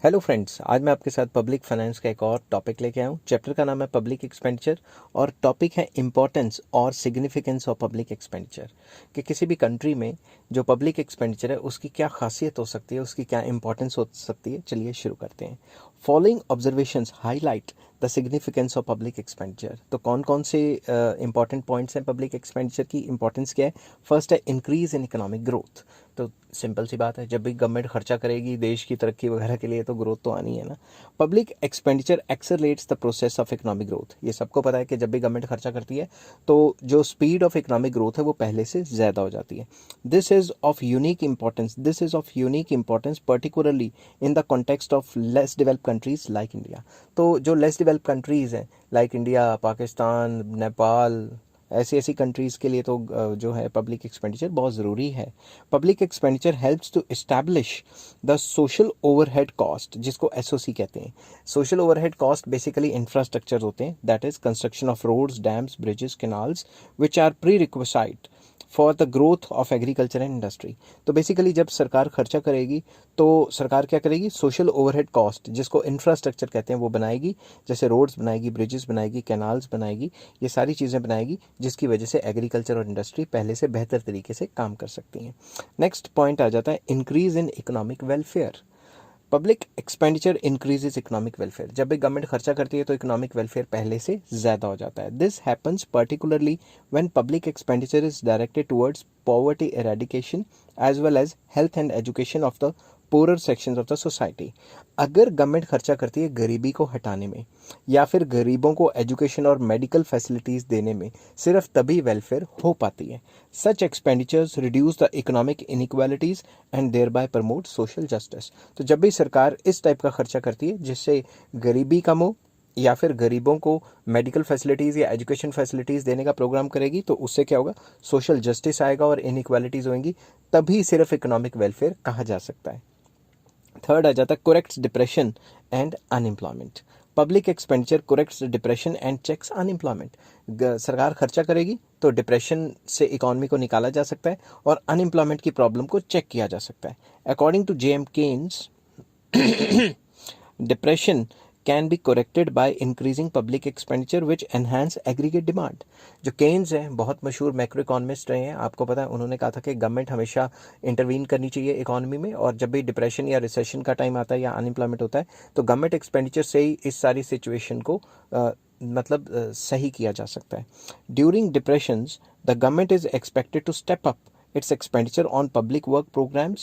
Hello friends, आज मैं आपके साथ पब्लिक फाइनेंस का एक और टॉपिक लेके आया हूँ। चैप्टर का नाम है पब्लिक एक्सपेंडिचर और टॉपिक है इम्पोर्टेंस और सिग्निफिकेंस ऑफ पब्लिक एक्सपेंडिचर। कि किसी भी कंट्री में जो पब्लिक एक्सपेंडिचर है उसकी क्या खासियत हो सकती है, उसकी क्या इंपॉर्टेंस हो सकती है। चलिए शुरू करते हैं। Following observations highlight the significance of public expenditure. तो कौन कौन से इंपॉर्टेंट पॉइंट्स हैं पब्लिक एक्सपेंडिचर की? इंपॉर्टेंस क्या है? फर्स्ट है इंक्रीज इन इकोनॉमिक ग्रोथ। तो सिंपल सी बात है, जब भी गवर्नमेंट खर्चा करेगी देश की तरक्की वगैरह के लिए तो ग्रोथ तो आनी है ना। Public expenditure accelerates the process of economic growth. ये सबको पता है कि जब भी गवर्नमेंट खर्चा करती है तो जो स्पीड ऑफ इकोनॉमिक ग्रोथ है वो पहले से ज़्यादा हो जाती है। This is of unique importance particularly in the context of less developed countries like India. तो जो लेस डेवलप्ड कंट्रीज़ हैं लाइक इंडिया, पाकिस्तान, नेपाल, ऐसी ऐसी कंट्रीज़ के लिए तो जो है पब्लिक एक्सपेंडिचर बहुत ज़रूरी है। Public expenditure helps to establish the social overhead cost, जिसको एसओसी कहते हैं। Social overhead cost basically infrastructure होते हैं, that is construction of roads, dams, bridges, canals which are prerequisite for the growth of agriculture and industry. तो basically जब सरकार खर्चा करेगी तो सरकार क्या करेगी? सोशल ओवरहेड कॉस्ट, जिसको इंफ्रास्ट्रक्चर कहते हैं, वो बनाएगी। जैसे रोड्स बनाएगी, ब्रिजेस बनाएगी, कैनाल्स बनाएगी, ये सारी चीज़ें बनाएगी जिसकी वजह से एग्रीकल्चर और इंडस्ट्री पहले से बेहतर तरीके से काम कर सकती हैं। नेक्स्ट पॉइंट आ जाता है increase in economic welfare. Public expenditure increases economic welfare. जब भी गवर्नमेंट खर्चा करती है तो इकोनॉमिक वेलफेयर पहले से ज़्यादा हो जाता है। This happens particularly when public expenditure is directed towards poverty eradication as well as health and education of the poorer sections of the society. अगर गवर्नमेंट खर्चा करती है गरीबी को हटाने में या फिर गरीबों को एजुकेशन और मेडिकल फैसिलिटीज़ देने में, सिर्फ तभी वेलफेयर हो पाती है। Such expenditures reduce the economic inequalities and thereby promote social justice. तो जब भी सरकार इस टाइप का खर्चा करती है जिससे गरीबी कम हो या फिर गरीबों को मेडिकल फैसिलिटीज़ या एजुकेशन फैसिलिटीज़ देने का प्रोग्राम करेगी तो उससे क्या होगा? सोशल जस्टिस आएगा और इनइक्वालिटीज़ होंगी, तभी सिर्फ इकोनॉमिक वेलफेयर कहा जा सकता है। थर्ड आ जाता है corrects depression and unemployment. Public expenditure corrects depression and checks unemployment. सरकार खर्चा करेगी तो डिप्रेशन से इकॉनमी को निकाला जा सकता है और अनएम्प्लॉयमेंट की प्रॉब्लम को चेक किया जा सकता है। According to JM Keynes, depression can be corrected by increasing public expenditure which enhance aggregate demand. जो केन्स हैं बहुत मशहूर मैक्रो इकोनॉमिस्ट रहे हैं, आपको पता है उन्होंने कहा था कि गवर्नमेंट हमेशा इंटरवीन करनी चाहिए इकोनॉमी में, और जब भी डिप्रेशन या रिसेशन का टाइम आता है या अनएम्प्लॉयमेंट होता है तो गवर्नमेंट एक्सपेंडिचर से ही इस सारी सिचुएशन को सही किया जा सकता है। During depressions the government is expected to step up its expenditure on public work programs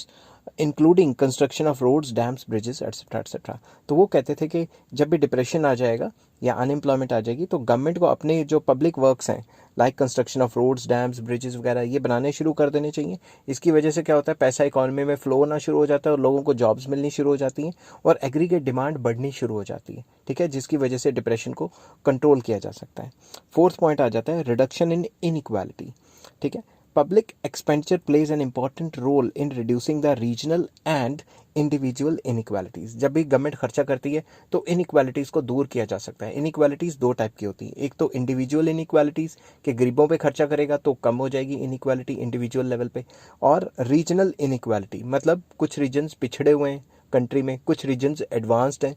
including construction of roads, dams, bridges etcetera etcetera. तो वो कहते थे कि जब भी डिप्रेशन आ जाएगा या अनएम्प्लॉयमेंट आ जाएगी तो गवर्नमेंट को अपने जो पब्लिक वर्क्स हैं like construction of roads, dams, bridges वगैरह ये बनाने शुरू कर देने चाहिए। इसकी वजह से क्या होता है? पैसा इकोनॉमी में फ्लो होना शुरू हो जाता है और लोगों को जॉब्स मिलनी शुरू हो जाती हैं और एग्रीगेट डिमांड बढ़नी शुरू हो जाती है। ठीक है, जिसकी वजह से डिप्रेशन को कंट्रोल किया जा सकता है। फोर्थ पॉइंट आ जाता है रिडक्शन इन इनइक्वालिटी। ठीक है, public expenditure plays an important role in reducing the regional and individual inequalities. जब भी गवर्नमेंट खर्चा करती है तो इनइक्वालिटीज़ को दूर किया जा सकता है। इनइक्वालिटीज़ दो टाइप की होती हैं, एक तो इंडिविजुअल इनइक्वालिटीज़ कि गरीबों पे खर्चा करेगा तो कम हो जाएगी इनइक्वालिटी इंडिविजुअल लेवल पे, और रीजनल इनइक्वालिटी मतलब कुछ रीजन्स पिछड़े हुए हैं कंट्री में, कुछ रीजन्स एडवांस्ड हैं।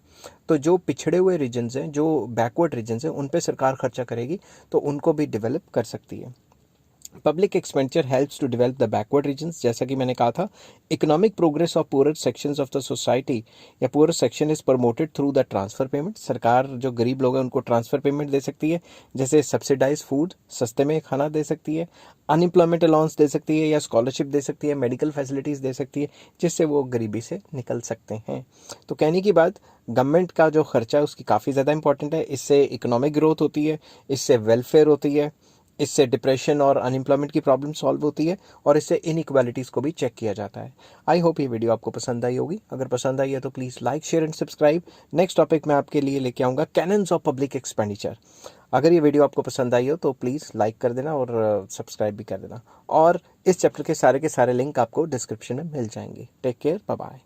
तो जो पिछड़े हुए रीजन्स हैं, जो बैकवर्ड रीजन्स हैं, उन पे सरकार खर्चा करेगी तो उनको भी डेवलप कर सकती है। Public expenditure helps to develop the backward regions, जैसा कि मैंने कहा था। Economic progress of poor sections of the society या poor section is promoted through the transfer payment. सरकार जो गरीब लोग हैं उनको ट्रांसफर पेमेंट दे सकती है, जैसे सब्सिडाइज फूड, सस्ते में खाना दे सकती है, अनएम्प्लॉयमेंट अलाउंस दे सकती है या स्कॉलरशिप दे सकती है, मेडिकल फैसिलिटीज़ दे सकती है, जिससे वो गरीबी से निकल सकते हैं। तो कहने की बात, गवर्नमेंट का जो खर्चा है उसकी काफ़ी ज़्यादा इंपॉर्टेंट है। इससे इकोनॉमिक ग्रोथ होती है, इससे वेलफेयर होती है, इससे डिप्रेशन और अनएम्प्लॉयमेंट की प्रॉब्लम सॉल्व होती है और इससे इनइक्वालिटीज़ को भी चेक किया जाता है। आई होप ये वीडियो आपको पसंद आई होगी। अगर पसंद आई है तो please like, share and subscribe. Next topic मैं आपके लिए लेके आऊँगा कैनन्स ऑफ पब्लिक एक्सपेंडिचर। अगर ये वीडियो आपको पसंद आई हो तो प्लीज़ लाइक कर देना और सब्सक्राइब भी कर देना, और इस चैप्टर के सारे लिंक आपको डिस्क्रिप्शन में मिल जाएंगे। Take care, bye bye.